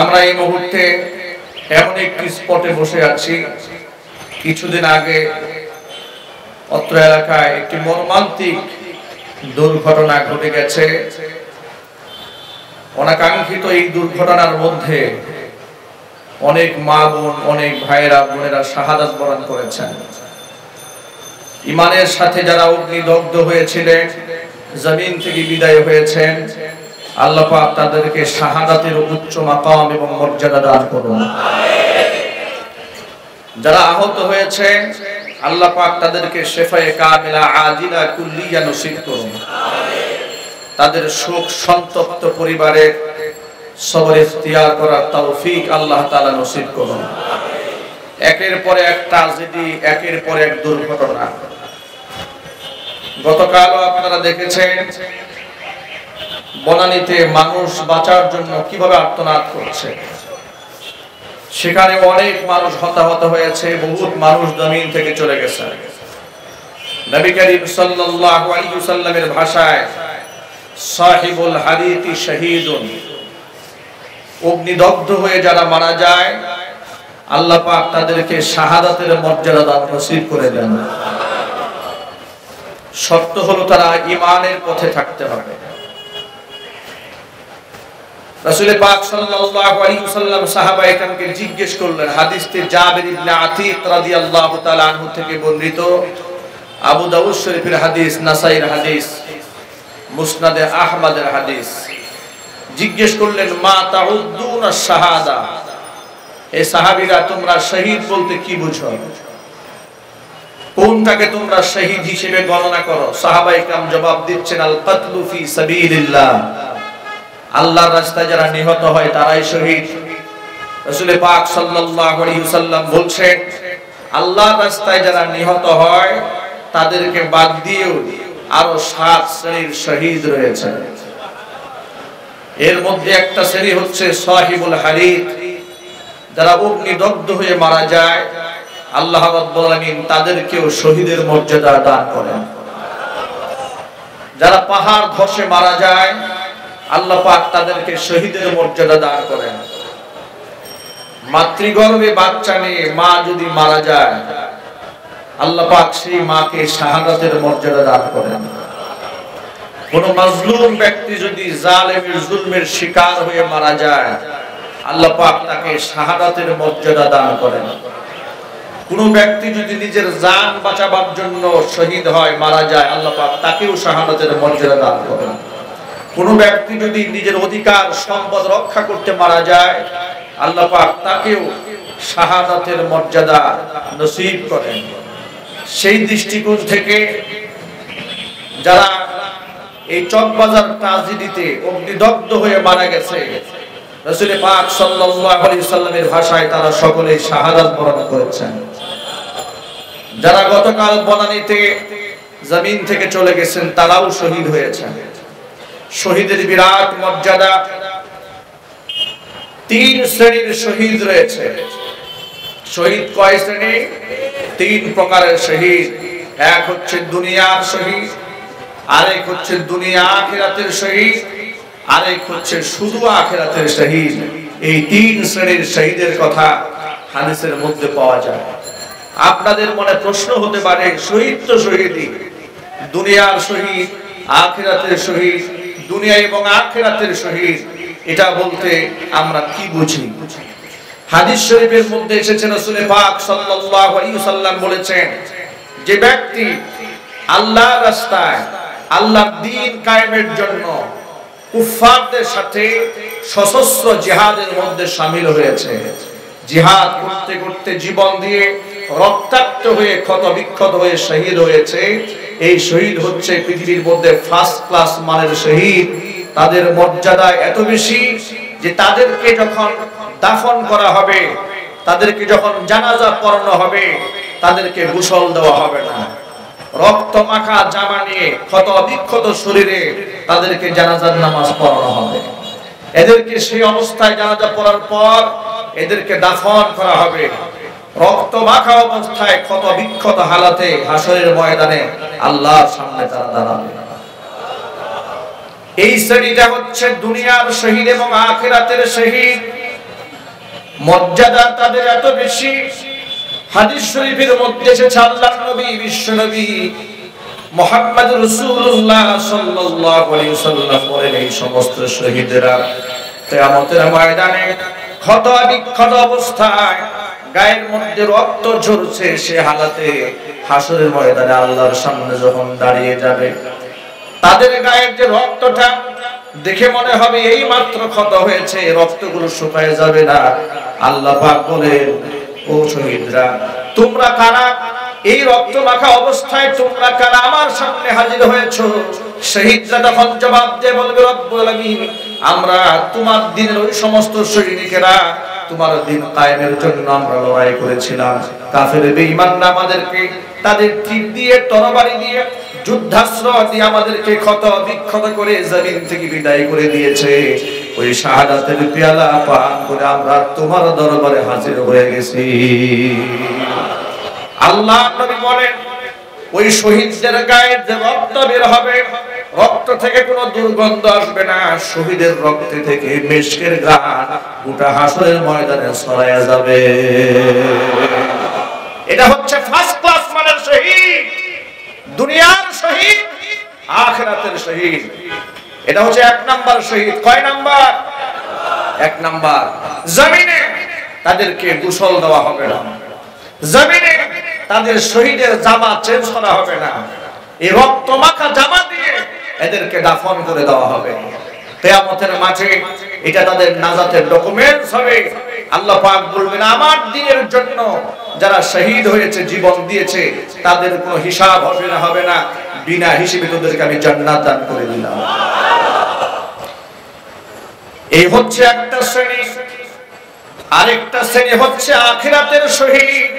আমরা এই মুহূর্তে এমন একটি স্পটে বসে আছি, কিছুদিন আগে অত্র এলাকায় একটি মর্মান্তিক দুর্ঘটনা ঘটে গেছে। অনাকাঙ্ক্ষিত এই দুর্ঘটনার মধ্যে অনেক মা বোন, অনেক ভাইয়েরা বোনেরা শাহাদাত বরণ করেছেন। ইমানের সাথে যারা অগ্নিদগ্ধ হয়েছিলেন, জমিন থেকে বিদায় হয়েছেন, আল্লাহ পাক তাদেরকে শাহাদাতের উচ্চ মাকাম এবং মর্যাদা দান করুন। যারা আহত হয়েছেন, আল্লাহ পাক তাদেরকে শিফায়ে কামিলা আজিলা কুল্লিয়া নসিব করুন। তাদের শোক সন্তপ্ত পরিবারের সবর ইখতিয়ার করার তৌফিক আল্লাহ তাআলা নসিব করুন। একের পর এক ট্র্যাজেডি, একের পর এক দুর্ঘটনা। গতকালও আপনারা দেখেছেন বনানীতে মানুষ বাঁচার জন্য কিভাবে আর্তনাদ করছে। সেখানে অনেক মানুষ হতাহত হয়েছে, বহুত মানুষ জমিন থেকে চলে গেছে। নবী করিম সাল্লাল্লাহু আলাইহি ওয়াসাল্লামের ভাষায় সাহিবুল হাদিতি শহীদুন, অগ্নিদগ্ধ হয়ে যারা মারা যায় আল্লাহ পাক তাদেরকে শাহাদাতের মর্যাদা দান নসিব করে দেন। শর্ত হলো তারা ঈমানের পথে থাকতে হবে। রাসূল পাক সাল্লাল্লাহু আলাইহি ওয়াসাল্লাম সাহাবায়ে কেরামকে জিজ্ঞেস করলেন, হাদিসে জাবির ইবনে আতীক রাদিয়াল্লাহু তাআলা আনহু থেকে বর্ণিত, আবু দাউদ শরীফের হাদিস, নাসাঈর হাদিস, মুসনাদে আহমদের হাদিস। জিজ্ঞেস করলেন, মা তাউদ্দুনা শাহাদা, এই সাহাবীরা তোমরা শহীদ বলতে কি বুঝো? কোনটাকে তোমরা শহীদ হিসেবে গণনা করো? সাহাবায়ে কেরাম জবাব দিচ্ছেন, আল কাতলু ফি সাবিলিল্লাহ, আল্লাহর রাস্তায় যারা নিহত হয় তারাই শহীদ। রাসূল পাক সাল্লাল্লাহু আলাইহি ওয়াসাল্লাম বলছেন, আল্লাহর রাস্তায় যারা নিহত হয় তাদেরকে বাদ দিয়েও আরো 7 শ্রেণীর শহীদ রয়েছে। এর মধ্যে একটা শ্রেণী হচ্ছে সাহিবুল হারিক, যারা অগ্নিদগ্ধ হয়ে মারা যায় আল্লাহ রাব্বুল আলামিন তাদেরকেও শহীদের মর্যাদা দান করেন। যারা পাহাড় ধসে মারা যায় আল্লাহ পাক তাদেরকে শহীদের মর্যাদা দান করেন। মাতৃগর্ভে বাচ্চা নিয়ে মা যদি মারা যায় আল্লাহ পাক সেই মাকে শাহাদাতের মর্যাদা দান করেন। কোন মাজলুম ব্যক্তি যদি জালেমের জুলমের শিকার হয়ে মারা যায় আল্লাহ পাক তাকে শাহাদাতের মর্যাদা দান করেন। কোন ব্যক্তি যদি নিজের জান বাঁচাবার জন্য শহীদ হয়, মারা যায়, আল্লাহ পাক তাকেও শাহাদাতের মর্যাদা দান করেন। কোন ব্যক্তি যদি নিজের অধিকার সম্পদ রক্ষা করতে মারা যায় আল্লাহ পাক তাকেও শাহাদাতের মর্যাদা নসিব করেন। সেই দৃষ্টিকোণ থেকে যারা এই চকবাজার ট্র্যাজেডিতে অগ্নিদগ্ধ হয়ে মারা গেছে, রাসূল পাক সাল্লাল্লাহু আলাইহি ওয়াসাল্লামের ভাষায় তারা সকলেই শাহাদাত বরণ করেছেন। যারা গতকাল বনানীতে জমিন থেকে চলে গেছেন তারাও শহীদ হয়েছেন। শহীদের বিরাট মর্যাদা। 3 শ্রেণীর শহীদ রয়েছে। শহীদ কয় শ্রেণী? 3 প্রকারের শহীদ। এক হচ্ছে দুনিয়ার শহীদ, আরেক হচ্ছে দুনিয়া আখিরাতের শহীদ, আরেক হচ্ছে শুধু আখিরাতের শহীদ। এই 3 শ্রেণীর শহীদের কথা হাদিসের মধ্যে পাওয়া যায়। আপনাদের মনে প্রশ্ন হতে পারে, শহীদ তো শহীদই, দুনিয়ার শহীদ, আখিরাতের শহীদ, দুনিয়া এবং আখিরাতের শহীদ, এটা বলতে আমরা কি বুঝি? হাদিস শরীফের মধ্যে এসেছে রাসূল পাক সাল্লাল্লাহু আলাইহি ওয়াসাল্লাম বলেছেন, যে ব্যক্তি আল্লাহর রাস্তায় আল্লাহর দ্বীন কায়েমের জন্য কুফফারদের সাথে সশস্ত্র জিহাদের মধ্যে শামিল হয়েছে, জিহাদ করতে করতে জীবন দিয়ে রক্তাক্ত হয়ে ক্ষত বিক্ষত হয়ে শহীদ হয়েছে, এই শহীদ হচ্ছে পৃথিবীর মধ্যে ফার্স্ট ক্লাস মানের শহীদ। তাদের মর্যাদা এত বেশি যে তাদেরকে যখন দাফন করা হবে, তাদেরকে যখন জানাজা পড়ানো হবে, তাদেরকে গোসল দেওয়া হবে না। রক্ত মাখা জামা নিয়ে ক্ষত বিক্ষত শরীরে তাদেরকে জানাজার নামাজ পড়ানো হবে। এদেরকে সেই অবস্থায় জানাজা পড়ার পর এদেরকে দাফন করা হবে। রক্ত মাখা অবস্থায় ক্ষত বিক্ষত হালাতে হাসরের ময়দানে আল্লাহর সামনে তারা দাঁড়াবে। এই শ্রেণীটা হচ্ছে দুনিয়ার শহীদ এবং আখিরাতের শহীদ। মর্যাদা তাদের এত বেশি। হাদিস শরীফের মধ্যে এসেছে আল্লাহর নবী বিশ্ব নবী মুহাম্মদ রাসূলুল্লাহ সাল্লাল্লাহু আলাইহি ওয়াসাল্লাম বলেন, এই সমস্ত শহীদরা কিয়ামতের ময়দানে ক্ষত বিক্ষত অবস্থায় গায়ের মধ্যে রক্ত ঝরছে, সে হালাতে হাসরের ময়দানে আল্লাহর সামনে যখন দাঁড়িয়ে যাবে, তাদের গায়ের যে রক্তটা দেখে মনে হবে এই মাত্র ক্ষত হয়েছে, রক্তগুলো শুকায় যাবে না। আল্লাহ পাক বলেন, ও শহীদরা, তোমরা কারা? এই রক্ত মাখা অবস্থায় তোমরা কারা আমার সামনে হাজির হয়েছো? শহীদরা তখন জবাব দিয়ে বলবে, রব্বুল আলামিন, আমরা তোমার দ্বীনের ওই সমস্ত সৈনিকেরা, তোমার দ্বীন কায়েমের জন্য আমরা লড়াই করেছিলাম। কাফের বেঈমানরা আমাদেরকে তাদের তীর দিয়ে, তরবারি দিয়ে, যুদ্ধাস্ত্র দিয়ে আমাদেরকে ক্ষত বিক্ষত করে জমিন থেকে বিদায় করে দিয়েছে। ওই শাহাদাতের পেয়ালা পান করে আমরা তোমার দরবারে হাজির হয়ে গেছি। আল্লাহ নবী বলেন, ওই শহীদদের গায়ে যে রক্ত বের হবে, রক্ত থেকে কোনো দুর্গন্ধ আসবে না। শহীদের রক্ত থেকে মিশকের ঘ্রাণ গোটা হাসরের ময়দানে ছড়ায়া যাবে। এটা হচ্ছে ফার্স্ট ক্লাস মানের শহীদ, দুনিয়ার শহীদ, আখিরাতের শহীদ। এটা হচ্ছে এক নাম্বার শহীদ। কয় নাম্বার? এক নাম্বার। জমিনে তাদেরকে গোসল দেওয়া হবে না, জমিনে তাদের শহীদের জামা চেঞ্জ করা হবে না, এই রক্ত মাখা জামা দিয়ে এদেরকে দাফন করে দেওয়া হবে। কিয়ামতের মাঠে এটা তাদের নাজাতের ডকুমেন্টস হবে। আল্লাহ পাক বলবেন, আমার দ্বীনের জন্য যারা শহীদ হয়েছে, জীবন দিয়েছে, তাদের কোনো হিসাব হবে না, বিনা হিসেবে তাদেরকে আমি জান্নাত দান করে দিলাম। এই হচ্ছে একটা শ্রেণী। আরেকটা শ্রেণী হচ্ছে আখিরাতের শহীদ,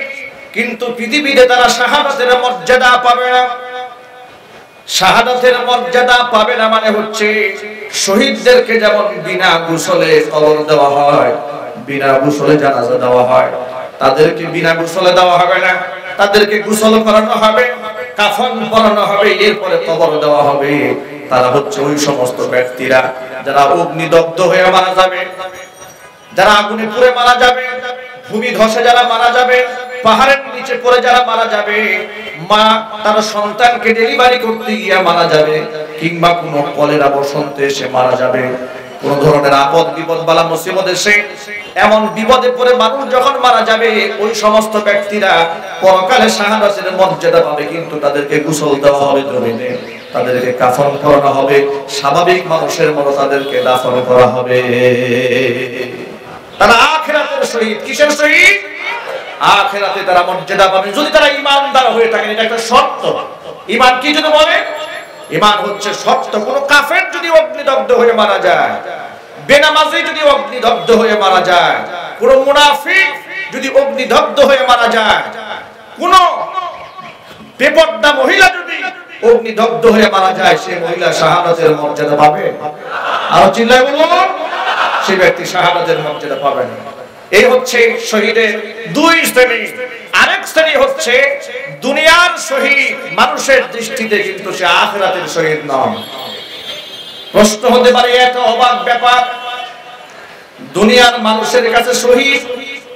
কিন্তু পৃথিবীতে তারা শাহাদাতের মর্যাদা পাবে না। শাহাদাতের মর্যাদা পাবে না মানে হচ্ছে, শহীদদেরকে যেমন বিনা গোসলে কবর দেওয়া হয়, বিনা গোসলে জানাজা দেওয়া হয়, তাদেরকে বিনা গোসলে দেওয়া হবে না। তাদেরকে গোসল করানো হবে, কাফন পরানো হবে, এরপরে কবর দেওয়া হবে। তারা হচ্ছে ওই সমস্ত ব্যক্তিরা যারা অগ্নিদগ্ধ হয়ে মারা যাবে, যারা আগুনে পুড়ে মারা যাবে, ভূমি ধসে যারা মারা যাবে, পাহাড়ের নিচে পড়ে যারা মারা যাবে, মা তার সন্তানকে ডেলিভারি করতে গিয়ে মারা যাবে, কিংবা কোনো কলেরা বসন্তে এসে মারা যাবে, কোন ধরনের আপদ বিপদ বালা মুসিবত এসে এমন বিপদে পড়ে মানুষ যখন মারা যাবে, ওই সমস্ত ব্যক্তিরা পরকালে শাহাদাতের মর্যাদা পাবে, কিন্তু তাদেরকে গোসল দেওয়া হবে জমিনে, তাদেরকে কাফন পরানো হবে, স্বাভাবিক মানুষের মতো তাদেরকে দাফন করা হবে। তারা আখিরাতের শহীদ। কিসের শহীদ? আখিরাতে তারা মর্যাদা পাবে যদি তারা ঈমানদার হয়ে থাকে। এটা একটা শর্ত। ঈমান কি যদি বলে? ঈমান হচ্ছে শর্ত। কোন কাফের যদি অগ্নিদগ্ধ হয়ে মারা যায়, বেনামাজি যদি অগ্নিদগ্ধ হয়ে মারা যায়, কোন মুনাফিক যদি অগ্নিদগ্ধ হয়ে মারা যায়, কোন বেপরদা মহিলা যদি অগ্নিদগ্ধ হয়ে মারা যায়, সে মহিলা শাহাদাতের মর্যাদা পাবে? আর চিল্লায় বলুন, সে ব্যক্তি শাহাদাতের মর্যাদা পাবে না। এই হচ্ছে শহীদের দুই শ্রেণী। আরেক শ্রেণী হচ্ছে দুনিয়ার শহীদ, মানুষের দৃষ্টিতে কিন্তু সে আখিরাতের শহীদ নয়। প্রশ্ন হতে পারে, এত অবাক ব্যাপার, দুনিয়ার মানুষের কাছে শহীদ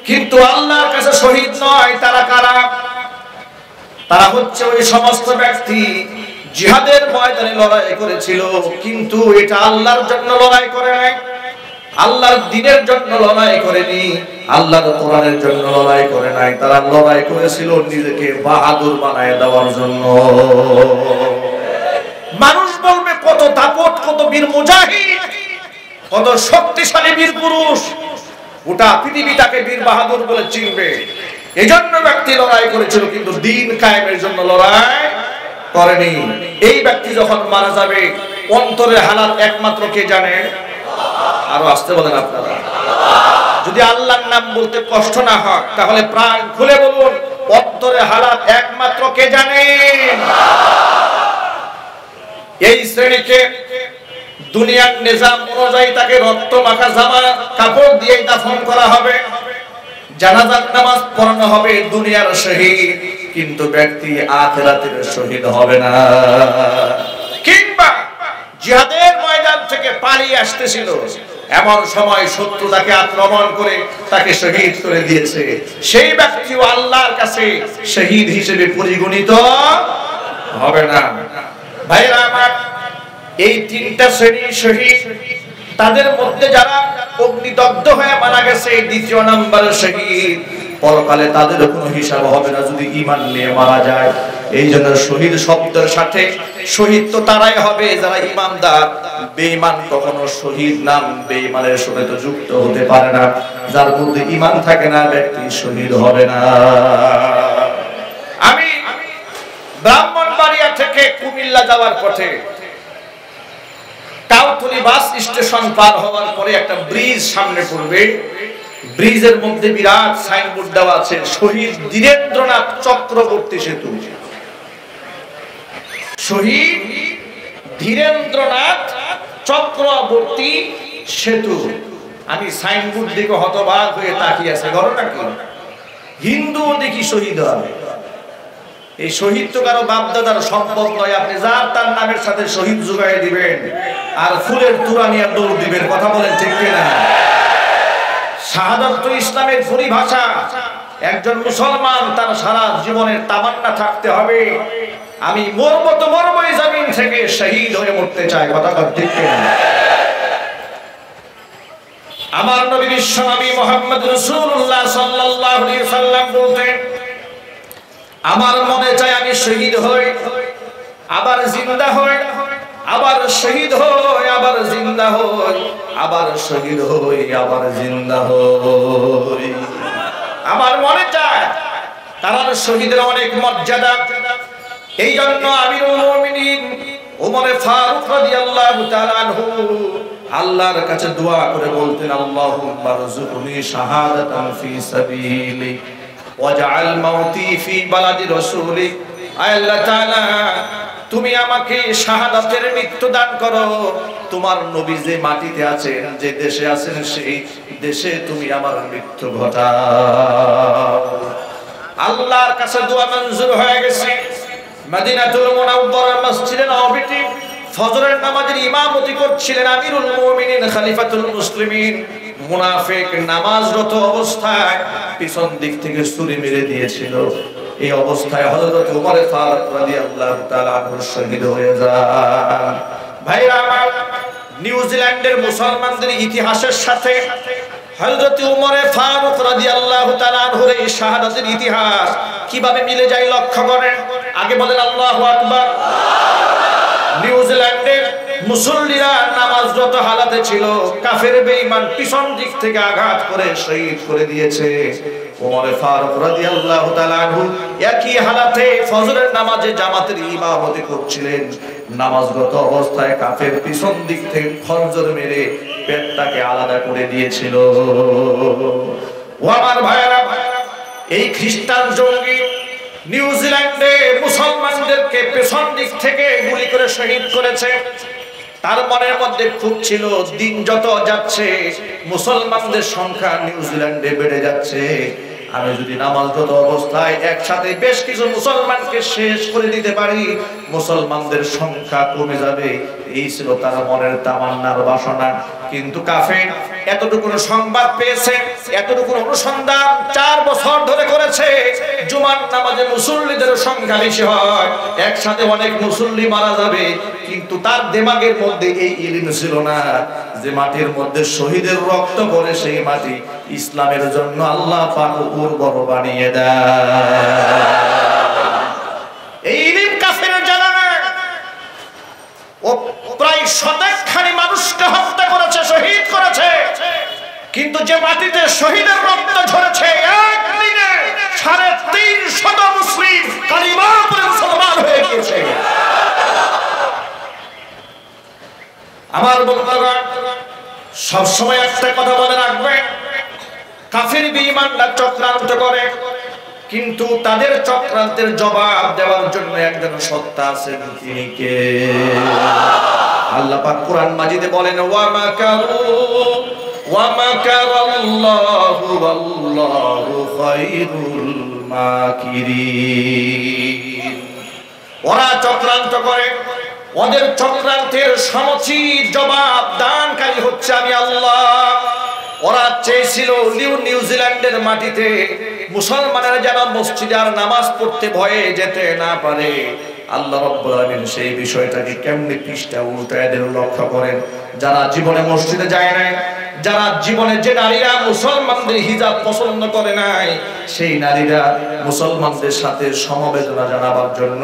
কিন্তু আল্লাহর কাছে শহীদ নয়, তারা কারা? তারা হচ্ছে ওই সমস্ত ব্যক্তি জিহাদের ময়দানে লড়াই করেছিল, কিন্তু এটা আল্লাহর জন্য লড়াই করে নাই, আল্লাহর দ্বীনের জন্য লড়াই করেনি, আল্লাহর কোরআনের জন্য লড়াই করে নাই। তারা লড়াই করেছিল নিজেকে বাহাদুর বানায় দেওয়ার জন্য। মানুষ বলবে কত দাপট, কত বীর মুজাহিদ, কত শক্তিশালী বীর পুরুষ, গোটা পৃথিবী তাকে বীর বাহাদুর বলে চিনবে। এই জন্য ব্যক্তি লড়াই করেছিল, কিন্তু দ্বীন কায়েমের জন্য লড়াই করেনি। এই ব্যক্তি যখন মারা যাবে, অন্তরের হালাত একমাত্র কে জানে? আরো আসতে বলেন আপনারা। যদি আল্লাহর নাম বলতে কষ্ট না হয়, তাহলে প্রাণ খুলে বলুন, অন্তরের হালাত একমাত্র কে জানে? এই শ্রেণীকে দুনিয়ার নিজাম অনুযায়ী তাকে রক্ত মাখা জামা কাপড় দিয়ে দাফন করা হবে, জানাজার নামাজ পড়ানো হবে, দুনিয়ার শহীদ, কিন্তু ব্যক্তি আখিরাতের শহীদ হবে না। কিংবা জিহাদের ময়দান থেকে পালিয়ে আসতেছিল, এমন সময় শত্রু তাকে আক্রমণ করে তাকে শহীদ করে দিয়েছে, সেই ব্যক্তিও আল্লাহর কাছে শহীদ হিসেবে পরিগণিত হবে না। ভাইরা আমার, এই তিনটা শ্রেণী শহীদ, তাদের মধ্যে যারা অগ্নিদগ্ধ হয়ে মারা গেছে, দ্বিতীয় নম্বরের শহীদ, পরকালে তাদের কোনো হিসাব হবে না যদি ঈমান নিয়ে মারা যায়। এই জন্য শহীদ শব্দের সাথে শহীদ তো তারাই হবে যারা ঈমানদার। বেঈমান কখনো শহীদ নাম বেঈমানের সাথে তো যুক্ত হতে পারে না। যার মধ্যে ঈমান থাকে না ব্যক্তি শহীদ হবে না। আমি ব্রাহ্মণবাড়িয়া থেকে কুমিল্লা যাওয়ার পথে কাউতুলি বাস স্টেশন পার হওয়ার পরে একটা ব্রিজ সামনে পড়বে। ব্রিজের মধ্যে বিরাট সাইনবোর্ড দেওয়া আছে, শহীদ ধীরেন্দ্রনাথ চক্রবর্তী সেতু। শহীদ ধীরেন্দ্রনাথ চক্রবর্তী সেতু। আমি সাইনবোর্ড দিকে হতবাক হয়ে তাকিয়ে আছে, ঘটনা কি? হিন্দু দেখি শহীদ হবে। এই শহীদ তো কারো বাপদাদার সম্পদ নয়, আপনি যার তার নামের সাথে শহীদ জুগাই দিবেন আর ফুলের তুরা নিয়ে দৌড় দিবেন। কথা বলেন ঠিক কিনা? শাহাদাত তো ইসলামের পরিভাষা। একজন মুসলমান তার সারা জীবনের তামান্না থাকতে হবে, আমি মরবো তো মরবই, জমিন থেকে শহীদ হয়ে মরতে চাই। কথা ঠিক কিনা? আমার নবী বিশ্বনবী মুহাম্মদ রাসূলুল্লাহ সাল্লাল্লাহু আলাইহি ওয়াসাল্লাম বলতেন, আমার মনে চাই আমি শহীদ হই, আবার জিন্দা হই, আবার শহীদ হই, আবার জিন্দা হই, আবার শহীদ হই, আবার জিন্দা হই। আমার মনে চায়, কারণ শহীদের অনেক মর্যাদা। এই জন্য আমিরুল মুমিনিন ওমর ফারুক রাদিয়াল্লাহু তাআলা আনহু আল্লাহর কাছে দোয়া করে বলতেন, আল্লাহুম্মা রযুকনি শাহাদাতান ফি সাবিলিক ওয়াজআল মাউতি ফি বালাদি রাসূলিক। আল্লাহ তাআলা, তুমি আমাকে শাহাদাতের মৃত্যু দান করো। তোমার নবী যে মাটিতে আছেন, যে দেশে আছেন, সেই দেশে তুমি আমার মৃত্যু ঘটাও। আল্লাহর কাছে দোয়া মঞ্জুর হয়ে গেছে। মদিনাতুল মুনাওয়ারার মসজিদে নববীতে ফজরের নামাজের ইমামতি করছিলেন আমিরুল মুমিনিন খলিফাতুল মুসলিমিন। মুনাফিক নামাজরত অবস্থায় পিছন দিক থেকে ছুরি মেরে দিয়েছিল। এই অবস্থায় হযরত ওমর ফারুক রাদিয়াল্লাহু তাআলা আনহু শহীদ হয়ে যান। ভাইরা আমার, নিউজিল্যান্ডের মুসলমানদের ইতিহাসের সাথে হযরত ওমর ফারুক রাদিয়াল্লাহু তাআলা আনহুর এই শাহাদাতের ইতিহাস কিভাবে মিলে যায় লক্ষ্য করেন। আগে বলেন আল্লাহু আকবার। নিউজিল্যান্ডের মুসল্লিরা নামাজরত হালাতে ছিল, কাফের বেঈমান পিছন দিক থেকে আঘাত করে শহীদ করে দিয়েছে। ওমর ফারুক রাদিয়াল্লাহু তাআলা আনহু একই হালাতে ফজরের নামাজে জামাতের ইমামতি করছিলেন। নামাজরত অবস্থায় কাফের পিছন দিক থেকে খঞ্জর মেরে পেটটাকে আলাদা করে দিয়েছিল। ও আমার ভাইরা, এই খ্রিস্টান জঙ্গি নিউজিল্যান্ডে মুসলমানদেরকে পেছন দিক থেকে গুলি করে শহীদ করেছে। তার মনের মধ্যে খুব ছিল, দিন যত যাচ্ছে মুসলমানদের সংখ্যা নিউজিল্যান্ডে বেড়ে যাচ্ছে, আমি যদি নামাজরত অবস্থায় একসাথে বেশ কিছু মুসলমানকে শেষ করে দিতে পারি, মুসলমানদের সংখ্যা কমে যাবে। এই ছিল তার মনের তামান্নার বাসনা। কিন্তু কাফের এতটুকু সংবাদ পেয়েছে, এতটুকু অনুসন্ধান 4 বছর ধরে করেছে। জুমার নামাজে মুসল্লিদের সংখ্যা বেশি হয়, একসাথে অনেক মুসল্লি মারা যাবে, কিন্তু তার দিমাগের মধ্যে এই ইলম ছিল না যে মাটির মধ্যে শহীদের রক্ত পড়ে, সেই মাটি ইসলামের জন্য আল্লাহ পাক উর্বর বানিয়ে দেয়। এই ইলম কাফেরের জানা না। ও প্রায় শতকখানি মানুষকে হত্যা করেছে, শহীদ করেছে, কিন্তু যে মাটিতে শহীদের রক্ত ঝরেছে, একদিনে 350 মুসলিম কালিমা পড়ে মুসলমান হয়ে গিয়েছে। আমার বন্ধুগণ, সবসময় একটা কথা বলে রাখবেন, কাফির বেঈমানরা চক্রান্ত করে, কিন্তু তাদের চক্রান্তের জবাব দেওয়ার জন্য একজন সত্তা আছেন, তিনি কে? আল্লাহ পাক কোরআন মাজিদে বলেন, ওয়া মাকারু ওয়া মাকারাল্লাহু ওয়াল্লাহু খায়রুল মাকিরিন। ওরা চক্রান্ত করে, ওদের চক্রান্তের সমুচিত জবাব দানকারী হচ্ছে আমি আল্লাহ। ওরা চেয়েছিল নিউজিল্যান্ডের মাটিতে মুসলমানেরা যেন মসজিদে আর নামাজ পড়তে ভয়ে যেতে না পারে। আল্লাহ রাব্বুল আলামিন সেই বিষয়টাকে কেমনে পৃষ্ঠা উল্টায় দিল লক্ষ্য করেন। যারা জীবনে মসজিদে যায় নাই, যারা জীবনে যে নারীরা মুসলমানদের হিজাব পছন্দ করে নাই, সেই নারীরা মুসলমানদের সাথে সমবেদনা জানাবার জন্য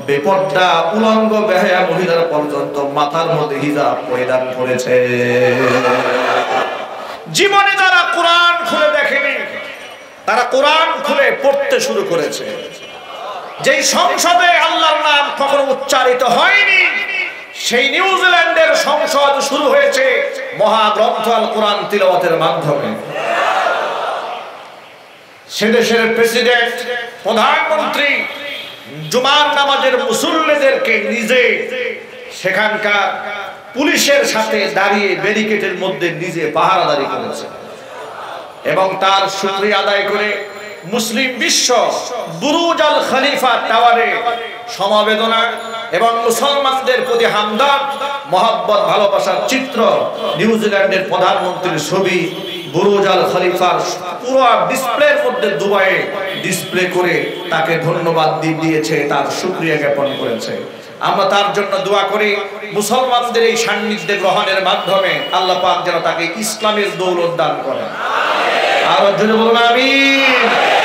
বেপর্দা উলঙ্গ বেহায়া মহিলারা পর্যন্ত মাথার মধ্যে হিজাব পরিধান করেছে। জীবনে যারা কোরআন খুলে দেখেনি, তারা কোরআন খুলে পড়তে শুরু করেছে। যেই সংসদে আল্লাহর নাম কখনো উচ্চারিত হয়নি, সেই নিউজিল্যান্ডের সংসদ শুরু হয়েছে মহাগ্রন্থ আল কোরআন তিলাওয়াতের মাধ্যমে। সে দেশের প্রেসিডেন্ট, প্রধানমন্ত্রী জুমার নামাজের মুসল্লিদেরকে নিজে সেখানকার পুলিশের সাথে দাঁড়িয়ে ব্যারিকেডের মধ্যে নিজে পাহারাদারি করেছে এবং তার শুকরিয়া আদায় করে মুসলিম বিশ্ব বুরুজ আল খলিফা টাওয়ারে সমবেদনা এবং মুসলমানদের প্রতি হামদর্দ, মহব্বত, ভালোবাসার চিত্র, নিউজিল্যান্ডের প্রধানমন্ত্রীর ছবি বুরুজ আল খলিফার পুরো ডিসপ্লের মধ্যে দুবাইয়ে ডিসপ্লে করে তাকে ধন্যবাদ দিয়েছে, তার শুকরিয়া জ্ঞাপন করেছে। আমরা তার জন্য দোয়া করি মুসলমানদের এই সান্নিধ্যে গ্রহণের মাধ্যমে আল্লাহ পাক যেন তাকে ইসলামের দৌলত দান করেন। আর জোরে বলুন আমিন।